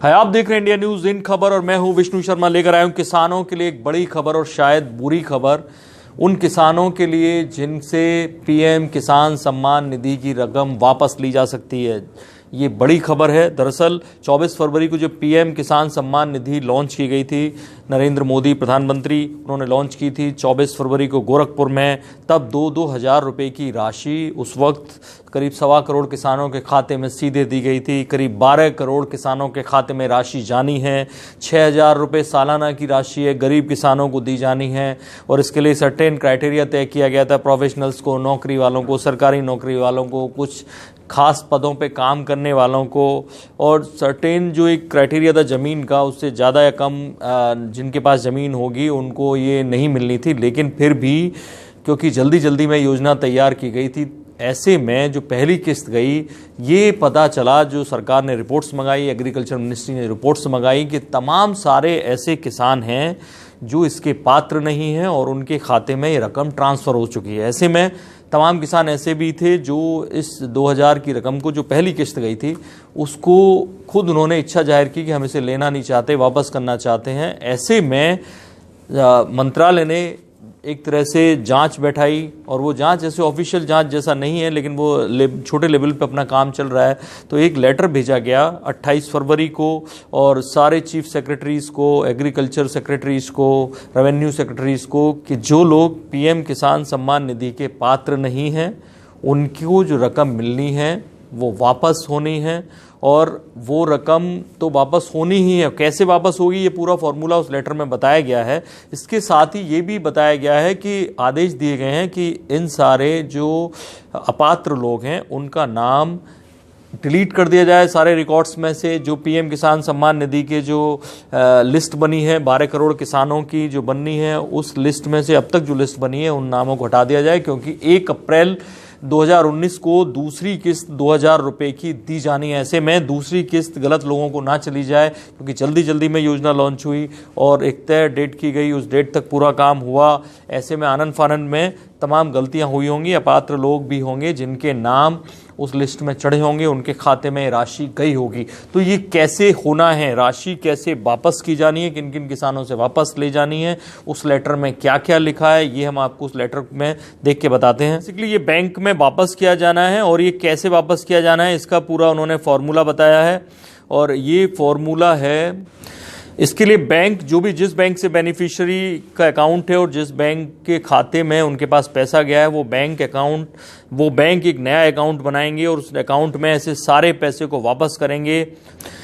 है, आप देख रहे हैं इंडिया न्यूज इन खबर और मैं हूं विष्णु शर्मा। लेकर आया हूं किसानों के लिए एक बड़ी खबर और शायद बुरी खबर। उन किसानों के लिए जिनसे पीएम किसान सम्मान निधि की रकम वापस ली जा सकती है। ये बड़ी खबर है। दरअसल 24 फरवरी को जो पीएम किसान सम्मान निधि लॉन्च की गई थी, नरेंद्र मोदी प्रधानमंत्री उन्होंने लॉन्च की थी 24 फरवरी को गोरखपुर में। तब 2-2 हज़ार रुपये की राशि उस वक्त करीब 1.25 करोड़ किसानों के खाते में सीधे दी गई थी। करीब 12 करोड़ किसानों के खाते में राशि जानी है। 6,000 रुपये सालाना की राशि है गरीब किसानों को दी जानी है और इसके लिए सर्टेन क्राइटेरिया तय किया गया था। प्रोफेशनल्स को, नौकरी वालों को, सरकारी नौकरी वालों को, कुछ खास पदों पे काम करने वालों को, और सर्टेन जो एक क्राइटेरिया था ज़मीन का, उससे ज़्यादा या कम जिनके पास ज़मीन होगी उनको ये नहीं मिलनी थी। लेकिन फिर भी क्योंकि जल्दी जल्दी में योजना तैयार की गई थी, ऐसे में जो पहली किस्त गई ये पता चला, जो सरकार ने रिपोर्ट्स मंगाई, एग्रीकल्चर मिनिस्ट्री ने रिपोर्ट्स मंगाई कि तमाम सारे ऐसे किसान हैं जो इसके पात्र नहीं हैं और उनके खाते में ये रकम ट्रांसफ़र हो चुकी है। ऐसे में तमाम किसान ऐसे भी थे जो इस 2,000 की रकम को, जो पहली किस्त गई थी, उसको खुद उन्होंने इच्छा जाहिर की कि हम इसे लेना नहीं चाहते, वापस करना चाहते हैं। ऐसे में मंत्रालय ने एक तरह से जांच बैठाई और वो जांच ऐसे ऑफिशियल जांच जैसा नहीं है, लेकिन वो छोटे लेवल पे अपना काम चल रहा है। तो एक लेटर भेजा गया 28 फरवरी को और सारे चीफ सेक्रेटरीज़ को, एग्रीकल्चर सेक्रेटरीज़ को, रेवेन्यू सेक्रेटरीज़ को, कि जो लोग पीएम किसान सम्मान निधि के पात्र नहीं हैं उनको जो रकम मिलनी है वो वापस होनी है। और वो रकम तो वापस होनी ही है। कैसे वापस होगी ये पूरा फॉर्मूला उस लेटर में बताया गया है। इसके साथ ही ये भी बताया गया है कि आदेश दिए गए हैं कि इन सारे जो अपात्र लोग हैं उनका नाम डिलीट कर दिया जाए सारे रिकॉर्ड्स में से। जो पीएम किसान सम्मान निधि के जो लिस्ट बनी है 12 करोड़ किसानों की जो बननी है, उस लिस्ट में से अब तक जो लिस्ट बनी है उन नामों को हटा दिया जाए, क्योंकि 1 अप्रैल 2019 को दूसरी किस्त 2,000 रुपये की दी जानी है। ऐसे में दूसरी किस्त गलत लोगों को ना चली जाए, क्योंकि जल्दी जल्दी में योजना लॉन्च हुई और एक तय डेट की गई, उस डेट तक पूरा काम हुआ। ऐसे में आनन फानन में तमाम गलतियां हुई होंगी, अपात्र लोग भी होंगे जिनके नाम उस लिस्ट में चढ़े होंगे, उनके खाते में राशि गई होगी। तो ये कैसे होना है, राशि कैसे वापस की जानी है, किन किन किसानों से वापस ले जानी है, उस लेटर में क्या क्या लिखा है, ये हम आपको उस लेटर में देख के बताते हैं। बेसिकली ये बैंक में वापस किया जाना है और ये कैसे वापस किया जाना है इसका पूरा उन्होंने फॉर्मूला बताया है। और ये फॉर्मूला है, इसके लिए बैंक जो भी जिस बैंक से बेनिफिशियरी का अकाउंट है और जिस बैंक के खाते में उनके पास पैसा गया है, वो बैंक एक नया अकाउंट बनाएंगे और उस अकाउंट में ऐसे सारे पैसे को वापस करेंगे।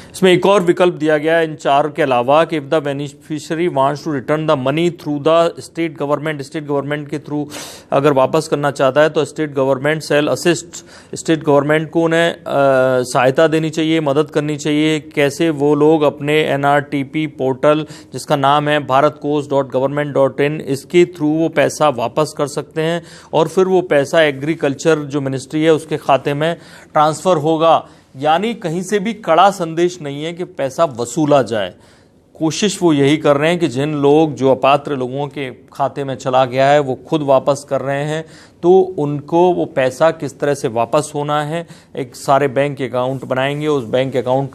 इसमें एक और विकल्प दिया गया है इन 4 के अलावा कि if the beneficiary wants to return the money through the state government के थ्रू अगर वापस करना चाहता है तो state government cell assist, state government को उन्हें सहायता देनी चाहिए, मदद करनी चाहिए। कैसे? वो लोग अपने NRTP पोर्टल जिसका नाम है bharatkosh.government.in, इसके थ्रू वो पैसा वापस कर सकते हैं और फिर वो पैसा एग्रीकल्चर जो मिनिस्ट्री है उसके खाते में ट्रांसफ़र होगा। यानी कहीं से भी कड़ा संदेश नहीं है कि पैसा वसूला जाए। कोशिश वो यही कर रहे हैं कि जिन लोग, जो अपात्र लोगों के खाते में चला गया है वो खुद वापस कर रहे हैं, तो उनको वो पैसा किस तरह से वापस होना है। एक सारे बैंक अकाउंट बनाएंगे, उस बैंक अकाउंट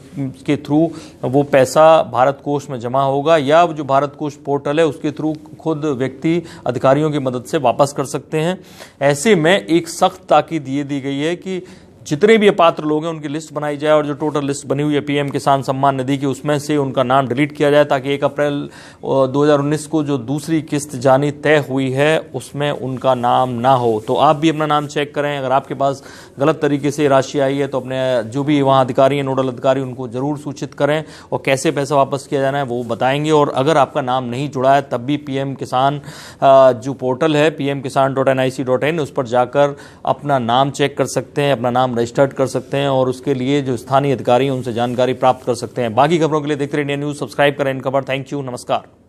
के थ्रू वो पैसा भारत कोष में जमा होगा या जो भारत कोष पोर्टल है उसके थ्रू खुद व्यक्ति अधिकारियों की मदद से वापस कर सकते हैं। ऐसे में एक सख्त ताकीद ये दी गई है कि जितने भी अपात्र लोग हैं उनकी लिस्ट बनाई जाए और जो टोटल लिस्ट बनी हुई है पीएम किसान सम्मान निधि की उसमें से उनका नाम डिलीट किया जाए, ताकि 1 अप्रैल 2019 को जो दूसरी किस्त जानी तय हुई है उसमें उनका नाम ना हो। तो आप भी अपना नाम चेक करें। अगर आपके पास गलत तरीके से राशि आई है तो अपने जो भी वहाँ अधिकारी हैं, नोडल अधिकारी, उनको ज़रूर सूचित करें और कैसे पैसा वापस किया जाना है वो बताएंगे। और अगर आपका नाम नहीं जुड़ा है तब भी पीएम किसान जो पोर्टल है pmkisan.nic.in, उस पर जाकर अपना नाम चेक कर सकते हैं, अपना नाम रजिस्टर्ड कर सकते हैं और उसके लिए जो स्थानीय अधिकारी हैं उनसे जानकारी प्राप्त कर सकते हैं। बाकी खबरों के लिए देखते रहिए इंडिया न्यूज़, सब्सक्राइब करें इन खबर। थैंक यू, नमस्कार।